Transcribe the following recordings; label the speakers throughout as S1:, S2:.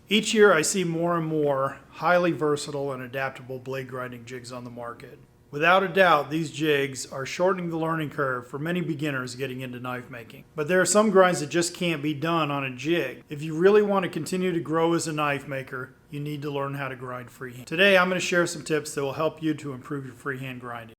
S1: Each year I see more and more highly versatile and adaptable blade grinding jigs on the market. Without a doubt, these jigs are shortening the learning curve for many beginners getting into knife making. But there are some grinds that just can't be done on a jig. If you really want to continue to grow as a knife maker, you need to learn how to grind freehand. Today I'm going to share some tips that will help you to improve your freehand grinding.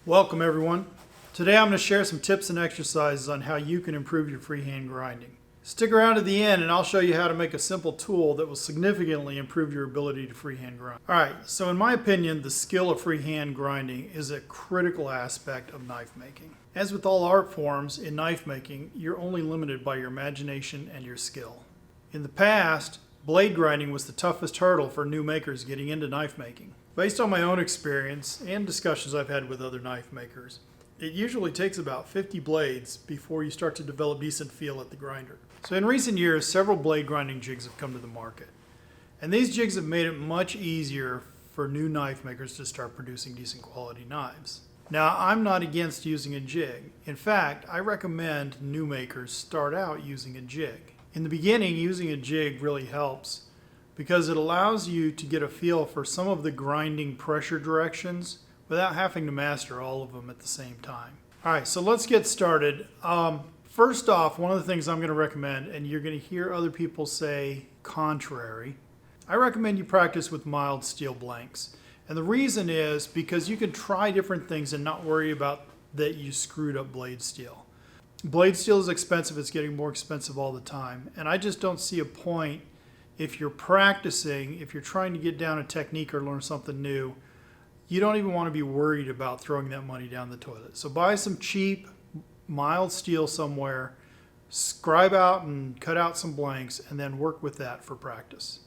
S1: Welcome everyone. Today I'm going to share some tips and exercises on how you can improve your freehand grinding. Stick around to the end and I'll show you how to make a simple tool that will significantly improve your ability to freehand grind. Alright, so in my opinion, the skill of freehand grinding is a critical aspect of knife making. As with all art forms, in knife making, you're only limited by your imagination and your skill. In the past, blade grinding was the toughest hurdle for new makers getting into knife making. Based on my own experience and discussions I've had with other knife makers, it usually takes about 50 blades before you start to develop decent feel at the grinder. So in recent years, several blade grinding jigs have come to the market. And these jigs have made it much easier for new knife makers to start producing decent quality knives. Now, I'm not against using a jig. In fact, I recommend new makers start out using a jig. In the beginning, using a jig really helps because it allows you to get a feel for some of the grinding pressure directions without having to master all of them at the same time. All right, so let's get started. First off, one of the things I'm going to recommend, and you're going to hear other people say contrary, I recommend you practice with mild steel blanks. And the reason is because you can try different things and not worry about that you screwed up blade steel. Blade steel is expensive, it's getting more expensive all the time, and I just don't see a point if you're practicing, if you're trying to get down a technique or learn something new, you don't even want to be worried about throwing that money down the toilet. So buy some cheap, mild steel somewhere, scribe out and cut out some blanks, and then work with that for practice.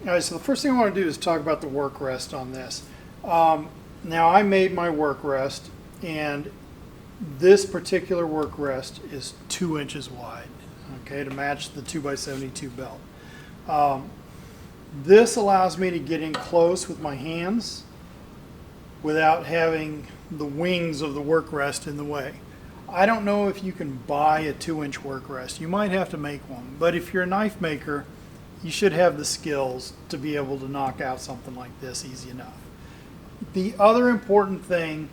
S1: All right, so the first thing I want to do is talk about the work rest on this. Now I made my work rest, and this particular work rest is 2 inches wide, okay, to match the 2x72 belt. This allows me to get in close with my hands without having the wings of the work rest in the way. I don't know if you can buy a 2-inch work rest. You might have to make one, but if you're a knife maker, you should have the skills to be able to knock out something like this easy enough. The other important thing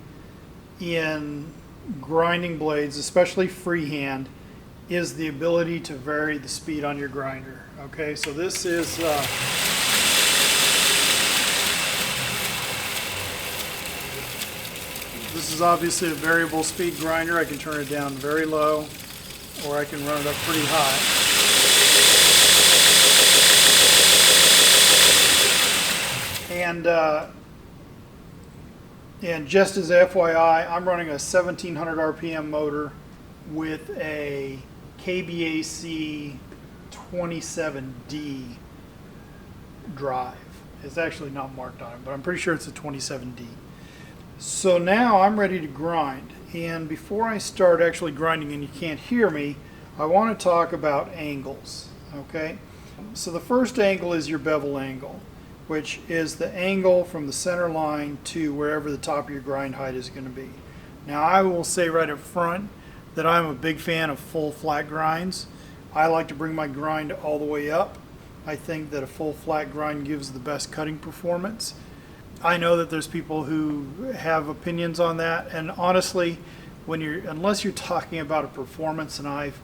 S1: in grinding blades, especially freehand, is the ability to vary the speed on your grinder. Okay, so this is obviously a variable speed grinder. I can turn it down very low, or I can run it up pretty high. And just as FYI, I'm running a 1700 RPM motor with a KBAC 27D drive. It's actually not marked on it, but I'm pretty sure it's a 27D. So now I'm ready to grind. And before I start actually grinding and you can't hear me, I want to talk about angles. Okay? So the first angle is your bevel angle, which is the angle from the center line to wherever the top of your grind height is going to be. Now I will say right up front that I'm a big fan of full flat grinds. I like to bring my grind all the way up. I think that a full flat grind gives the best cutting performance. I know that there's people who have opinions on that, and honestly, unless you're talking about a performance knife,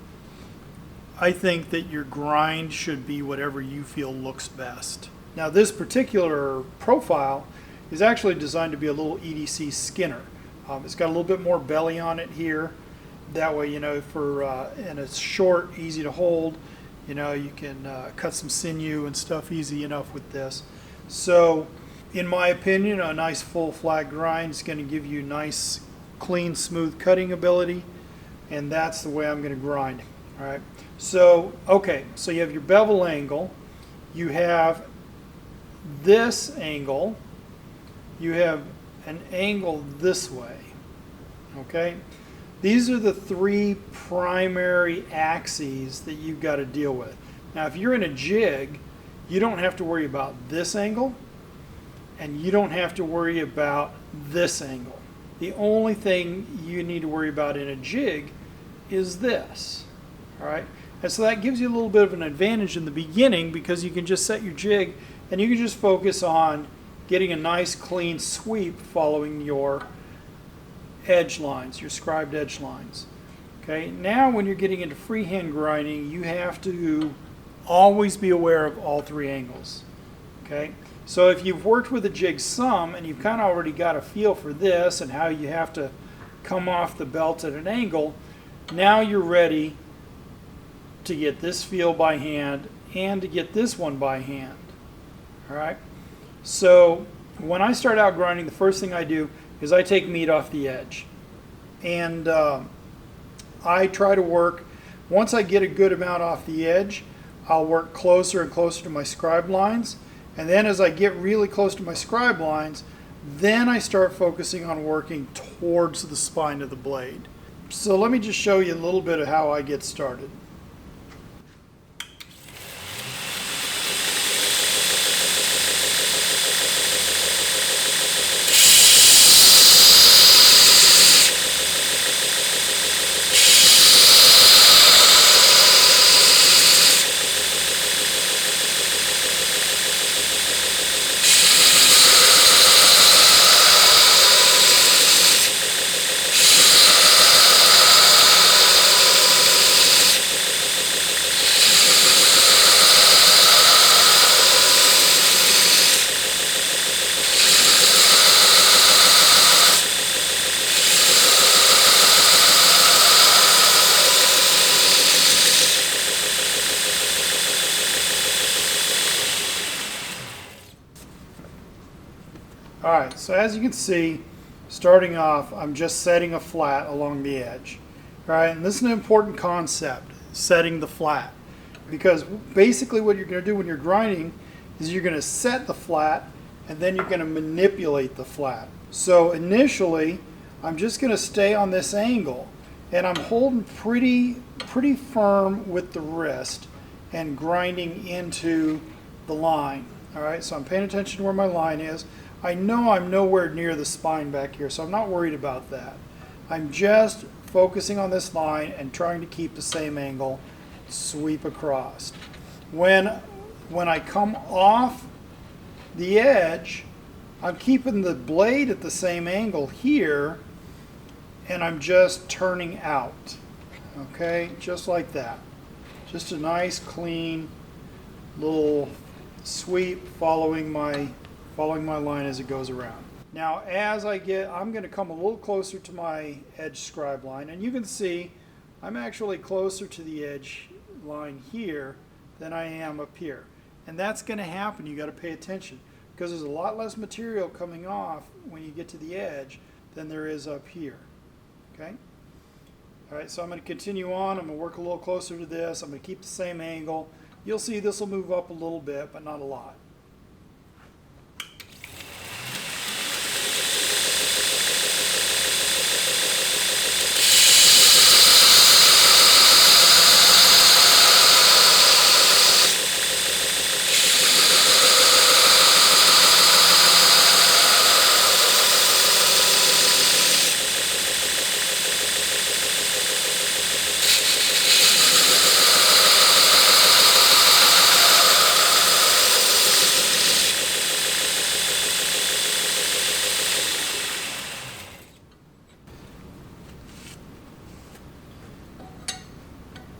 S1: I think that your grind should be whatever you feel looks best. Now this particular profile is actually designed to be a little EDC Skinner. It's got a little bit more belly on it here. That way, and it's short, easy to hold. You can cut some sinew and stuff easy enough with this. So, in my opinion, a nice full flat grind is going to give you nice, clean, smooth cutting ability, and that's the way I'm going to grind. All right. So, okay. So you have your bevel angle. You have this angle. You have an angle this way. Okay. These are the three primary axes that you've got to deal with. Now, if you're in a jig, you don't have to worry about this angle, and you don't have to worry about this angle. The only thing you need to worry about in a jig is this. All right? And so that gives you a little bit of an advantage in the beginning, because you can just set your jig and you can just focus on getting a nice clean sweep following your edge lines, your scribed edge lines. Okay, now when you're getting into freehand grinding, you have to always be aware of all three angles. Okay, so if you've worked with a jig some and you've kind of already got a feel for this and how you have to come off the belt at an angle, now you're ready to get this feel by hand and to get this one by hand. All right, so when I start out grinding, the first thing I do is I take meat off the edge, and I try to work, once I get a good amount off the edge, I'll work closer and closer to my scribe lines, and then as I get really close to my scribe lines, then I start focusing on working towards the spine of the blade. So let me just show you a little bit of how I get started. Alright, so as you can see, starting off, I'm just setting a flat along the edge. Right, and this is an important concept, setting the flat. Because basically what you're going to do when you're grinding is you're going to set the flat and then you're going to manipulate the flat. So initially, I'm just going to stay on this angle and I'm holding pretty firm with the wrist and grinding into the line. All right, so I'm paying attention to where my line is. I know I'm nowhere near the spine back here, so I'm not worried about that. I'm just focusing on this line and trying to keep the same angle, sweep across. When I come off the edge, I'm keeping the blade at the same angle here, and I'm just turning out. Okay, just like that. Just a nice, clean little sweep following my line as it goes around. Now, I'm going to come a little closer to my edge scribe line, and you can see I'm actually closer to the edge line here than I am up here. And that's going to happen. You got to pay attention because there's a lot less material coming off when you get to the edge than there is up here. Okay? All right, so I'm going to continue on. I'm going to work a little closer to this. I'm going to keep the same angle. You'll see this will move up a little bit, but not a lot.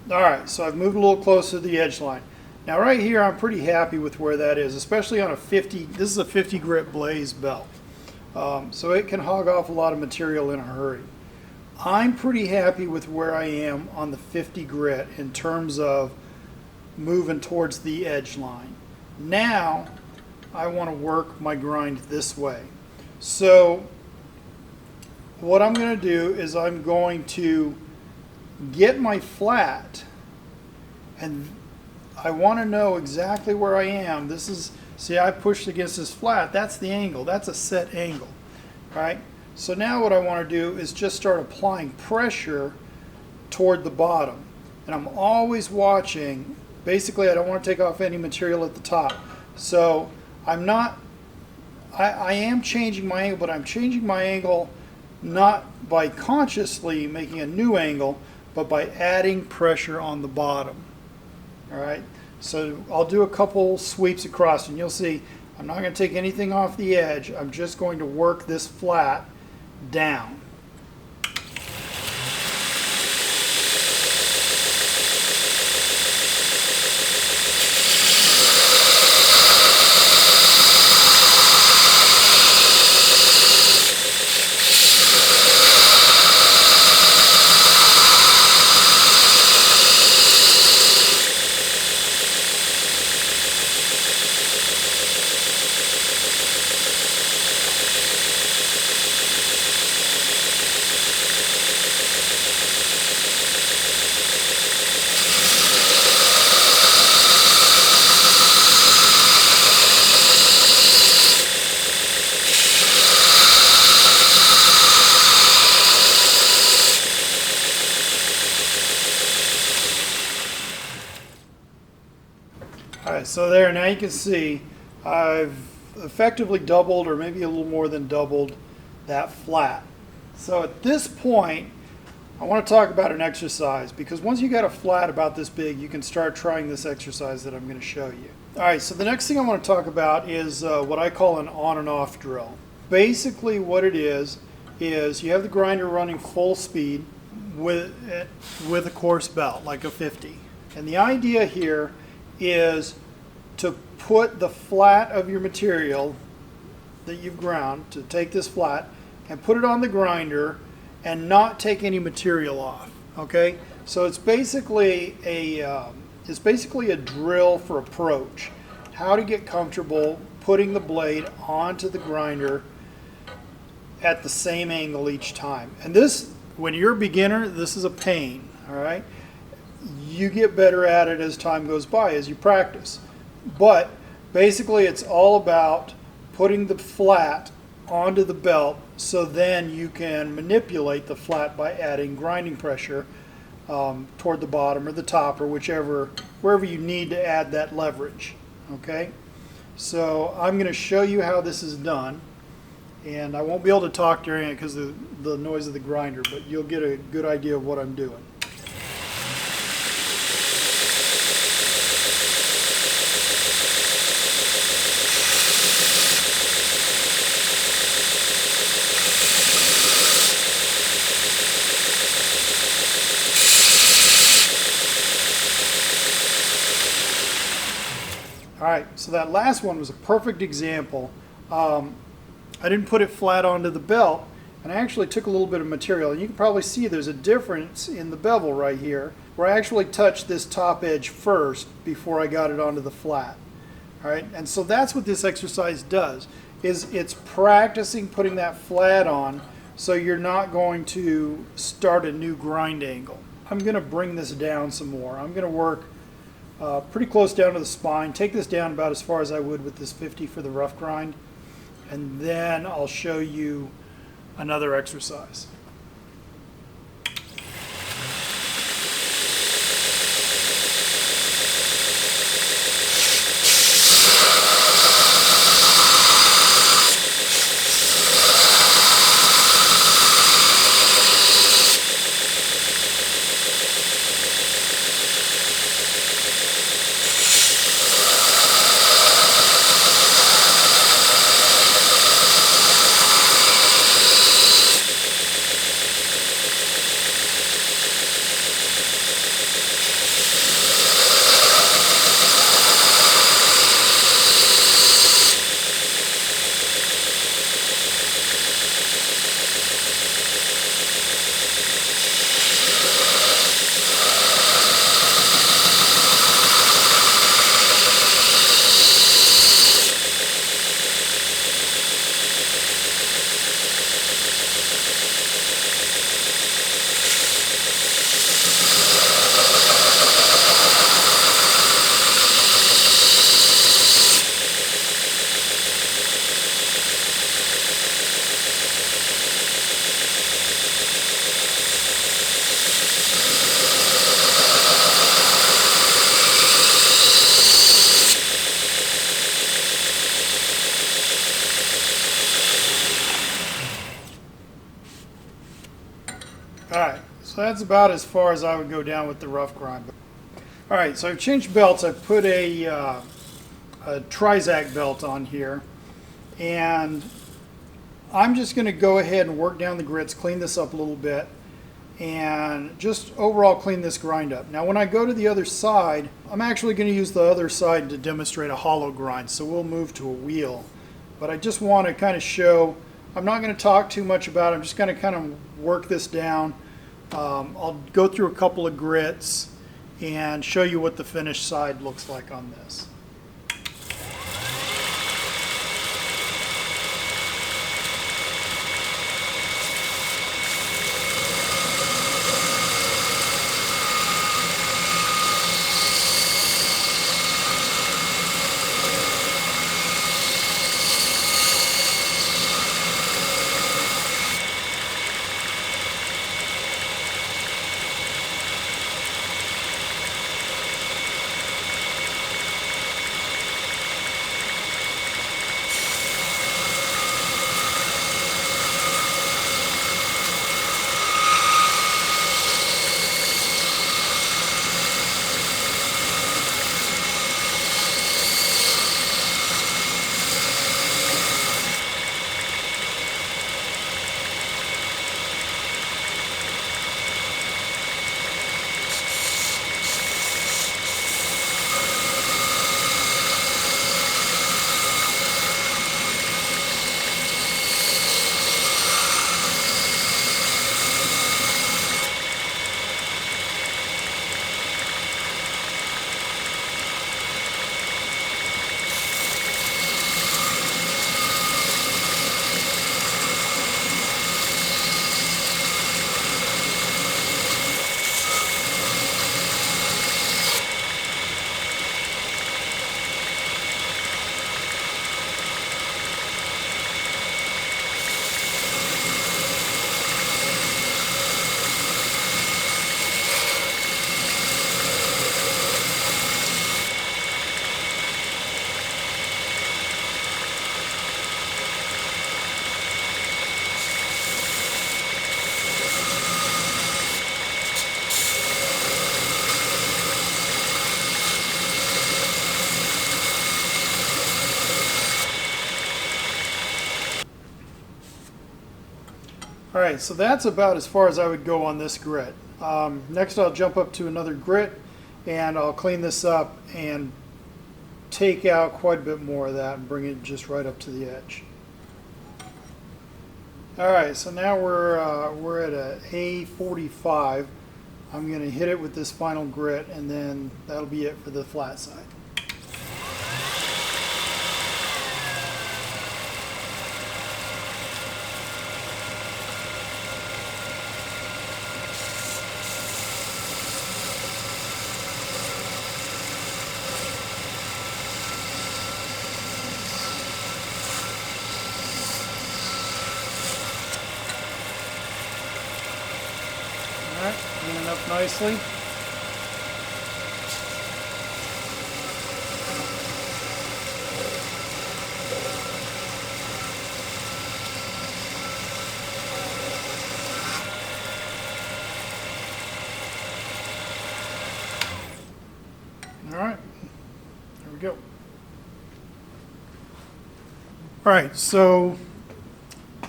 S1: Alright, so I've moved a little closer to the edge line. Now right here I'm pretty happy with where that is, especially on a 50, this is a 50 grit blaze belt. So it can hog off a lot of material in a hurry. I'm pretty happy with where I am on the 50 grit in terms of moving towards the edge line. Now I want to work my grind this way. So what I'm going to do is I'm going to get my flat, and I want to know exactly where I am. This is, see, I pushed against this flat. That's the angle. That's a set angle, right? So now what I want to do is just start applying pressure toward the bottom. And I'm always watching. Basically, I don't want to take off any material at the top. So I am changing my angle, but I'm changing my angle not by consciously making a new angle, but by adding pressure on the bottom. All right, so I'll do a couple sweeps across and you'll see I'm not going to take anything off the edge. I'm just going to work this flat down. Alright, so there, now you can see I've effectively doubled, or maybe a little more than doubled, that flat. So at this point, I want to talk about an exercise, because once you got a flat about this big, you can start trying this exercise that I'm going to show you. Alright, so the next thing I want to talk about is what I call an on and off drill. Basically what it is you have the grinder running full speed with a coarse belt, like a 50. And the idea here is to put the flat of your material that you've ground, to take this flat and put it on the grinder and not take any material off. Okay, so it's basically a drill for approach, how to get comfortable putting the blade onto the grinder at the same angle each time. And this, when you're a beginner, this is a pain. All right, you get better at it as time goes by, as you practice. But Basically, it's all about putting the flat onto the belt so then you can manipulate the flat by adding grinding pressure toward the bottom or the top or wherever you need to add that leverage. Okay, so I'm going to show you how this is done, and I won't be able to talk during it because of the noise of the grinder, but you'll get a good idea of what I'm doing. Alright, so that last one was a perfect example. I didn't put it flat onto the belt, and I actually took a little bit of material. And you can probably see there's a difference in the bevel right here, where I actually touched this top edge first before I got it onto the flat. Alright, and so that's what this exercise does, is it's practicing putting that flat on so you're not going to start a new grind angle. I'm going to bring this down some more. I'm going to work pretty close down to the spine. Take this down about as far as I would with this 50 for the rough grind, and then I'll show you another exercise. Alright, so that's about as far as I would go down with the rough grind. Alright, so I've changed belts. I put a Trizac belt on here, and I'm just going to go ahead and work down the grits, clean this up a little bit, and just overall clean this grind up. Now when I go to the other side, I'm actually going to use the other side to demonstrate a hollow grind, so we'll move to a wheel. But I just want to kind of show, I'm not going to talk too much about it, I'm just going to kind of work this down. I'll go through a couple of grits and show you what the finished side looks like on this. All right, so that's about as far as I would go on this grit. Next I'll jump up to another grit and I'll clean this up and take out quite a bit more of that and bring it just right up to the edge. All right, so now we're at a A45. I'm going to hit it with this final grit, and then that'll be it for the flat side. All right, cleaning up nicely. All right, there we go. All right, so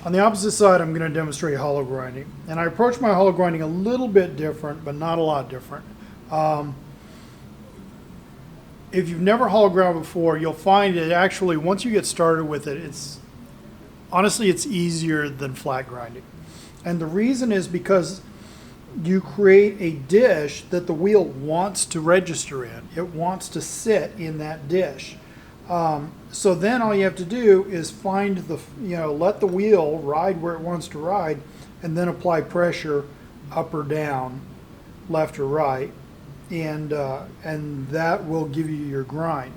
S1: on the opposite side, I'm going to demonstrate hollow grinding. And I approach my hollow grinding a little bit different, but not a lot different. If you've never hollow ground before, you'll find it actually, once you get started with it, honestly, it's easier than flat grinding. And the reason is because you create a dish that the wheel wants to register in. It wants to sit in that dish. So then all you have to do is find let the wheel ride where it wants to ride, and then apply pressure up or down, left or right, and that will give you your grind.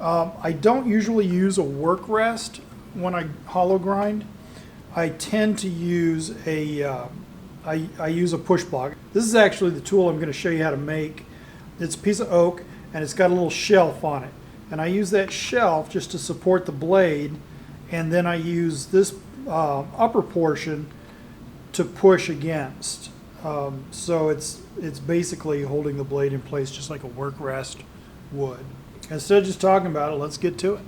S1: I don't usually use a work rest when I hollow grind. I tend to use I use a push block. This is actually the tool I'm going to show you how to make. It's a piece of oak, and it's got a little shelf on it. And I use that shelf just to support the blade, and then I use this upper portion to push against. So it's basically holding the blade in place just like a work rest would. Instead of just talking about it, let's get to it.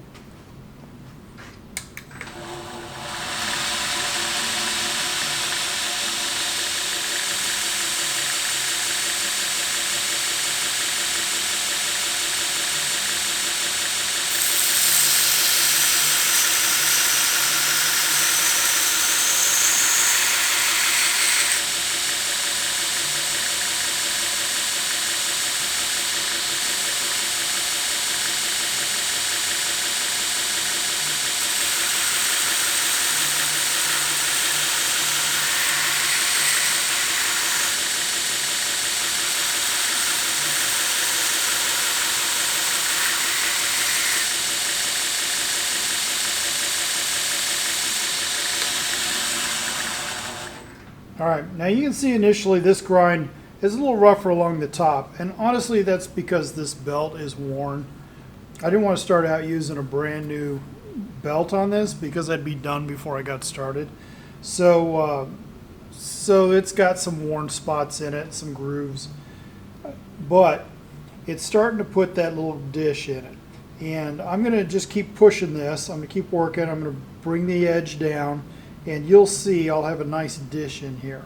S1: All right, now you can see initially this grind is a little rougher along the top, and honestly that's because this belt is worn. I didn't want to start out using a brand new belt on this because I'd be done before I got started. So it's got some worn spots in it, some grooves, but it's starting to put that little dish in it. And I'm going to just keep pushing this. I'm going to keep working. I'm going to bring the edge down, and you'll see I'll have a nice dish in here.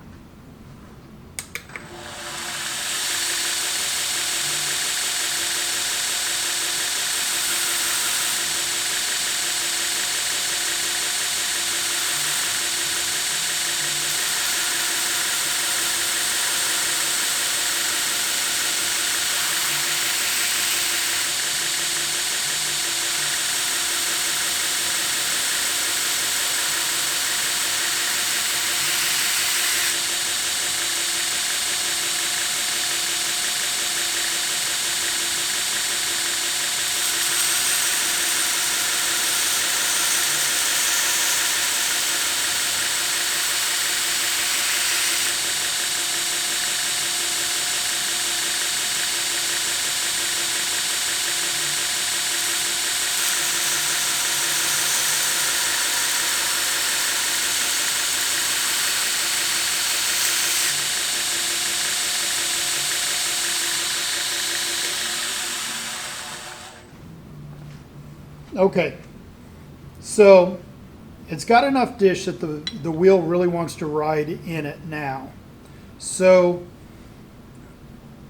S1: Okay, so it's got enough dish that the wheel really wants to ride in it now. So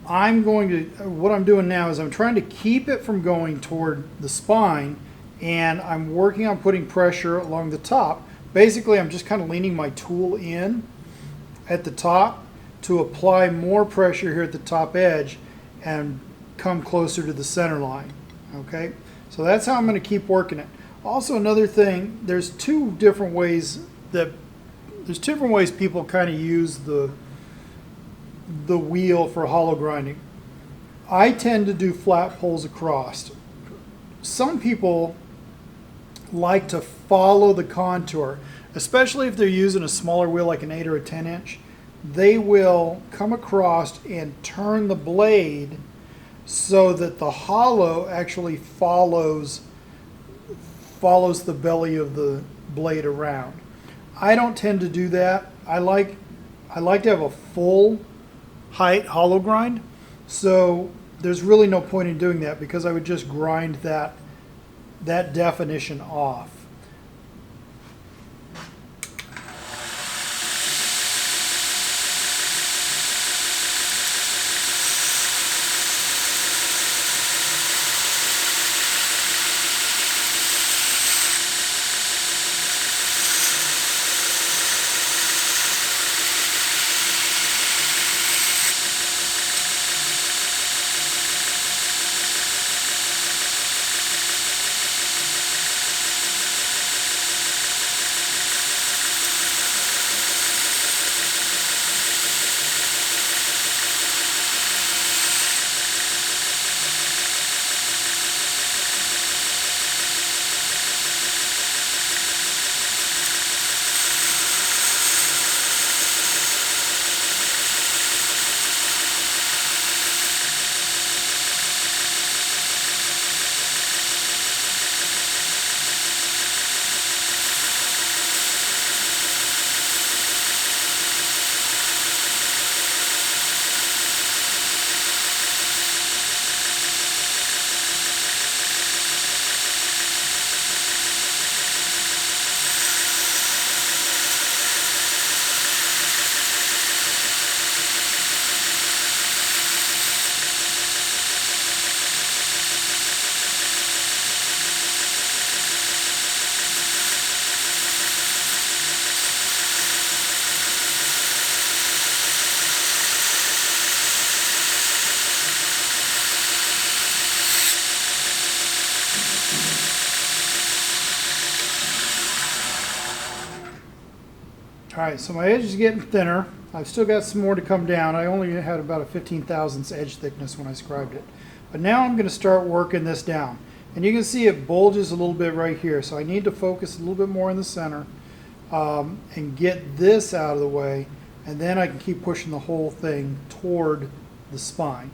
S1: what I'm doing now is I'm trying to keep it from going toward the spine, and I'm working on putting pressure along the top. Basically, I'm just kind of leaning my tool in at the top to apply more pressure here at the top edge and come closer to the center line. Okay, so that's how I'm going to keep working it. Also, another thing, there's two different ways people kind of use the wheel for hollow grinding. I tend to do flat pulls across. Some people like to follow the contour, especially if they're using a smaller wheel like an 8 or a 10 inch. They will come across and turn the blade so that the hollow actually follows the belly of the blade around. I don't tend to do that. I like to have a full height hollow grind, so there's really no point in doing that because I would just grind that definition off. All right, so my edge is getting thinner. I've still got some more to come down. I only had about a 15 thousandths edge thickness when I scribed it. But now I'm going to start working this down. And you can see it bulges a little bit right here. So I need to focus a little bit more in the center and get this out of the way. And then I can keep pushing the whole thing toward the spine.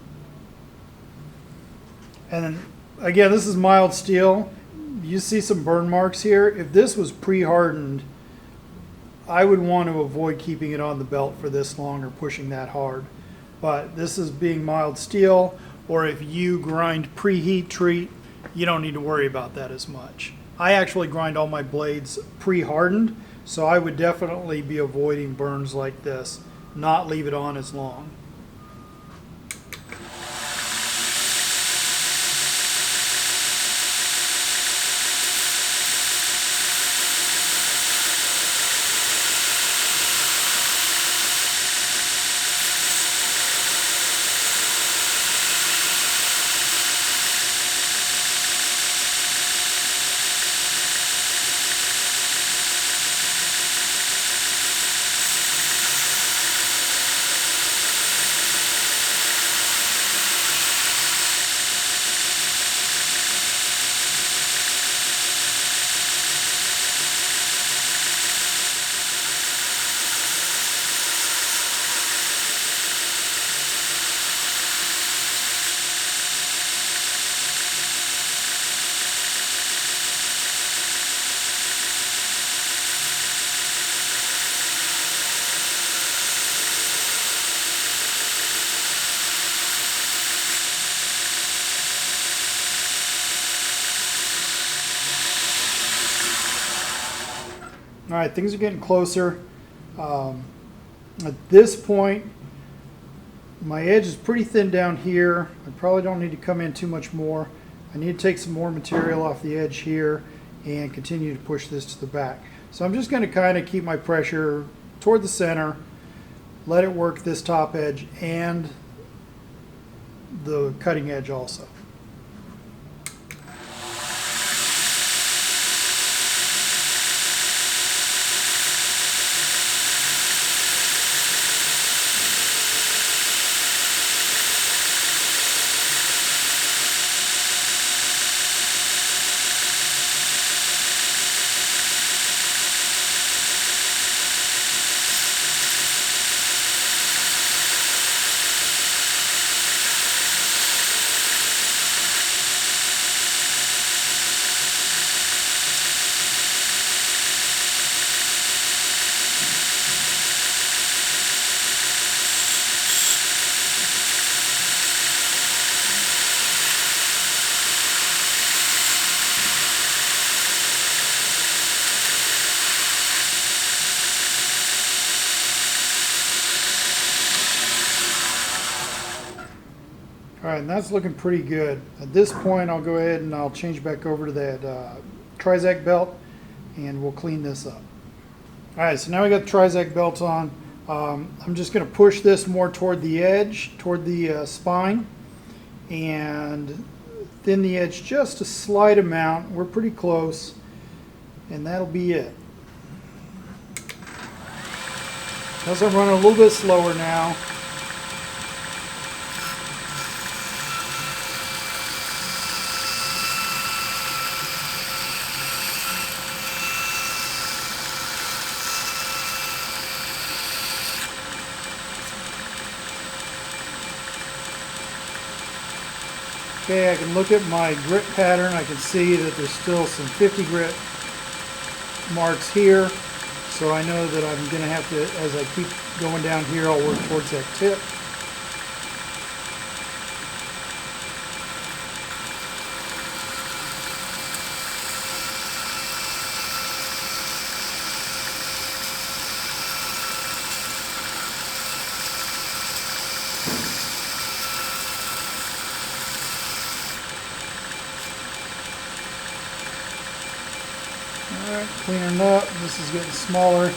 S1: And then, again, this is mild steel. You see some burn marks here. If this was pre-hardened, I would want to avoid keeping it on the belt for this long or pushing that hard. But this is being mild steel, or if you grind preheat treat, you don't need to worry about that as much. I actually grind all my blades pre-hardened, so I would definitely be avoiding burns like this, not leave it on as long. All right, things are getting closer. At this point, my edge is pretty thin down here. I probably don't need to come in too much more. I need to take some more material off the edge here and continue to push this to the back. So I'm just going to kind of keep my pressure toward the center, let it work this top edge and the cutting edge also. All right, and that's looking pretty good. At this point, I'll go ahead and I'll change back over to that Trizac belt, and we'll clean this up. All right, so now we got the Trizac belt on. I'm just going to push this more toward the edge, toward the spine, and thin the edge just a slight amount. We're pretty close, and that'll be it. As I'm running a little bit slower now. Okay, I can look at my grit pattern. I can see that there's still some 50 grit marks here. So I know that I'm going to have to, as I keep going down here, I'll work towards that tip. Alright, cleaning up. This is getting smaller.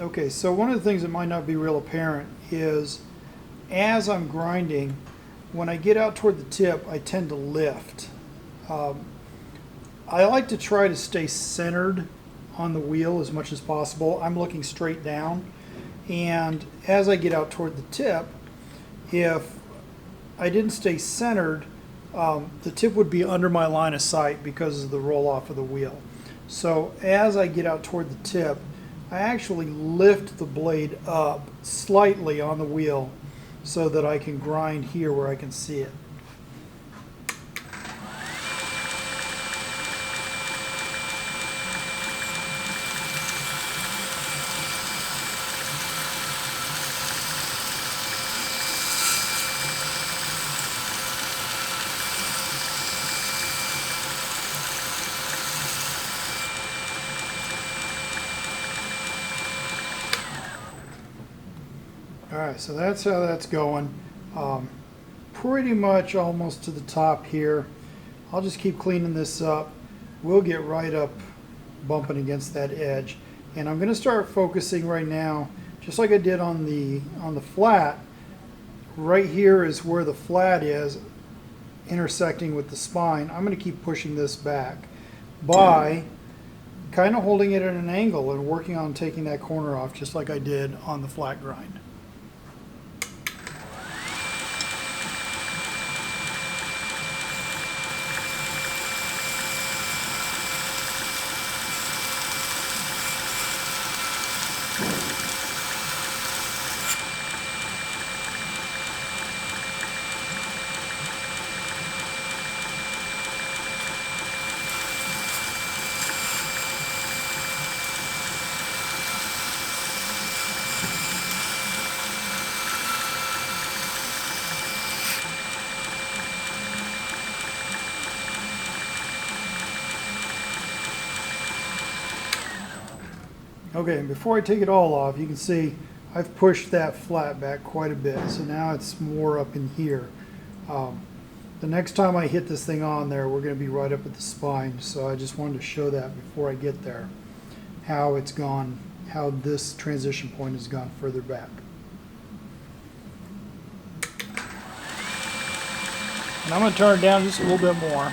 S1: Okay, so one of the things that might not be real apparent is as I'm grinding, when I get out toward the tip, I tend to lift. I like to try to stay centered on the wheel as much as possible. I'm looking straight down, and as I get out toward the tip, if I didn't stay centered, the tip would be under my line of sight because of the roll off of the wheel. So as I get out toward the tip, I actually lift the blade up slightly on the wheel so that I can grind here where I can see it. Alright, so that's how that's going. Pretty much almost to the top here. I'll just keep cleaning this up. We'll get right up bumping against that edge. And I'm going to start focusing right now, just like I did on the flat. Right here is where the flat is, intersecting with the spine. I'm going to keep pushing this back by kind of holding it at an angle and working on taking that corner off, just like I did on the flat grind. Okay, and before I take it all off, you can see I've pushed that flat back quite a bit, so now it's more up in here. The next time I hit this thing on there, we're going to be right up at the spine, so I just wanted to show that before I get there, how it's gone, how this transition point has gone further back. And I'm going to turn it down just a little bit more.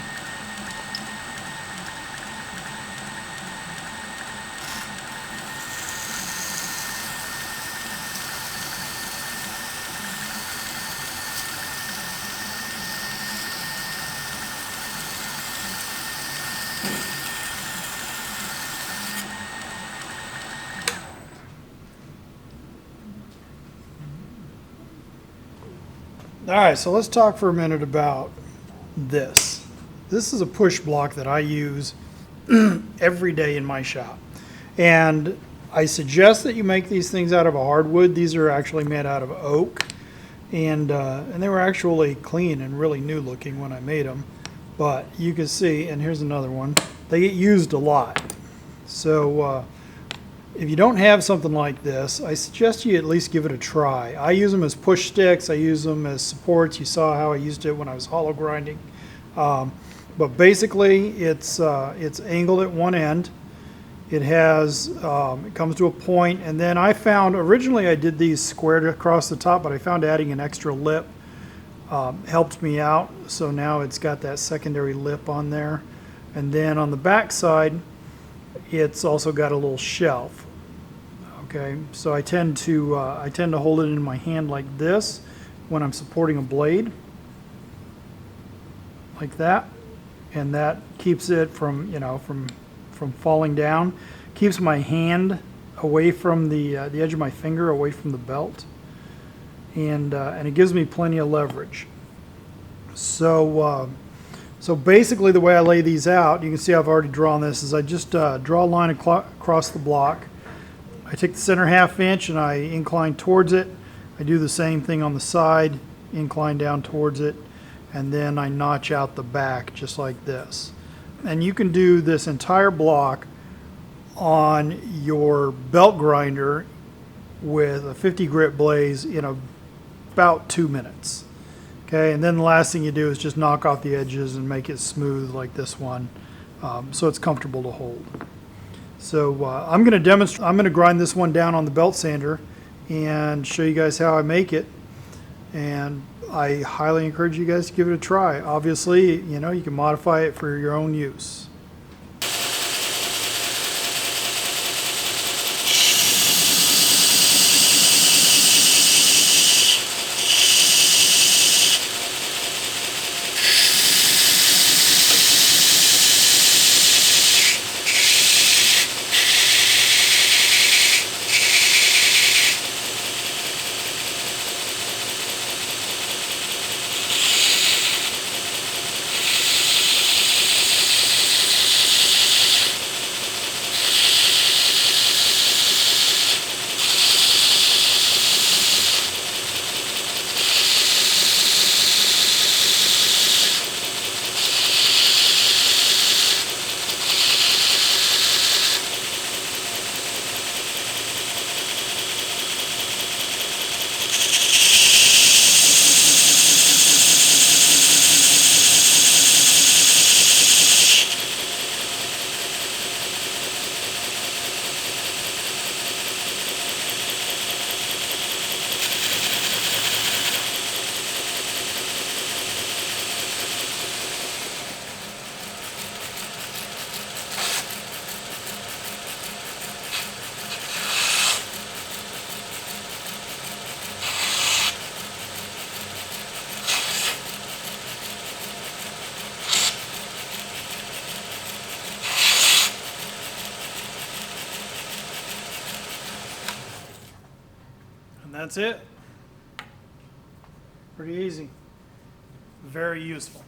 S1: All right, so let's talk for a minute about this. This is a push block that I use every day in my shop. And I suggest that you make these things out of a hardwood. These are actually made out of oak. And they were actually clean and really new looking when I made them. But you can see, and here's another one, they get used a lot. So if you don't have something like this, I suggest you at least give it a try. I use them as push sticks. I use them as supports. You saw how I used it when I was hollow grinding. But basically, it's angled at one end. It has it comes to a point, and then I found originally I did these squared across the top, but I found adding an extra lip helped me out. So now it's got that secondary lip on there, and then on the back side, it's also got a little shelf. Okay, so I tend to hold it in my hand like this when I'm supporting a blade, like that, and that keeps it from from falling down. Keeps my hand away from the edge of my finger, away from the belt, and it gives me plenty of leverage. So basically, the way I lay these out, you can see I've already drawn this, is I just draw a line across the block. I take the center ½ inch and I incline towards it. I do the same thing on the side, incline down towards it, and then I notch out the back just like this. And you can do this entire block on your belt grinder with a 50 grit blaze in about 2 minutes. Okay, and then the last thing you do is just knock off the edges and make it smooth like this one, so it's comfortable to hold. So I'm going to demonstrate. I'm going to grind this one down on the belt sander and show you guys how I make it. And I highly encourage you guys to give it a try. Obviously, you can modify it for your own use. That's it. Pretty easy. Very useful.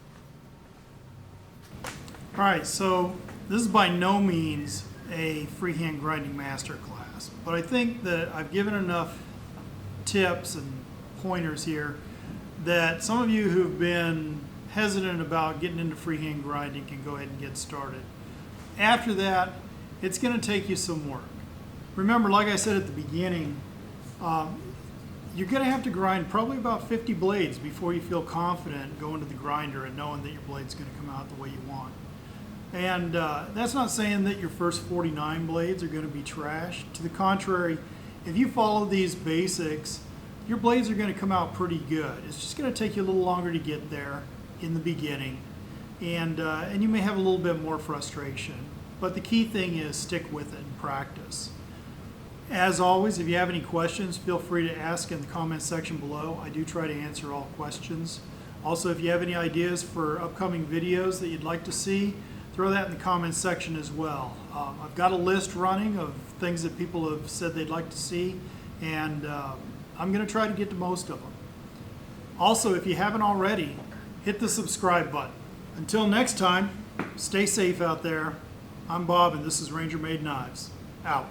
S1: All right, so this is by no means a freehand grinding masterclass, but I think that I've given enough tips and pointers here that some of you who've been hesitant about getting into freehand grinding can go ahead and get started. After that, it's going to take you some work. Remember, like I said at the beginning, you're going to have to grind probably about 50 blades before you feel confident going to the grinder and knowing that your blade's going to come out the way you want. And that's not saying that your first 49 blades are going to be trash. To the contrary, if you follow these basics, your blades are going to come out pretty good. It's just going to take you a little longer to get there in the beginning, and you may have a little bit more frustration. But the key thing is stick with it and practice. As always, if you have any questions, feel free to ask in the comment section below. I do try to answer all questions. Also, if you have any ideas for upcoming videos that you'd like to see, throw that in the comments section as well. I've got a list running of things that people have said they'd like to see, and I'm going to try to get to most of them. Also, if you haven't already, hit the subscribe button. Until next time, stay safe out there. I'm Bob, and this is Ranger Made Knives. Out.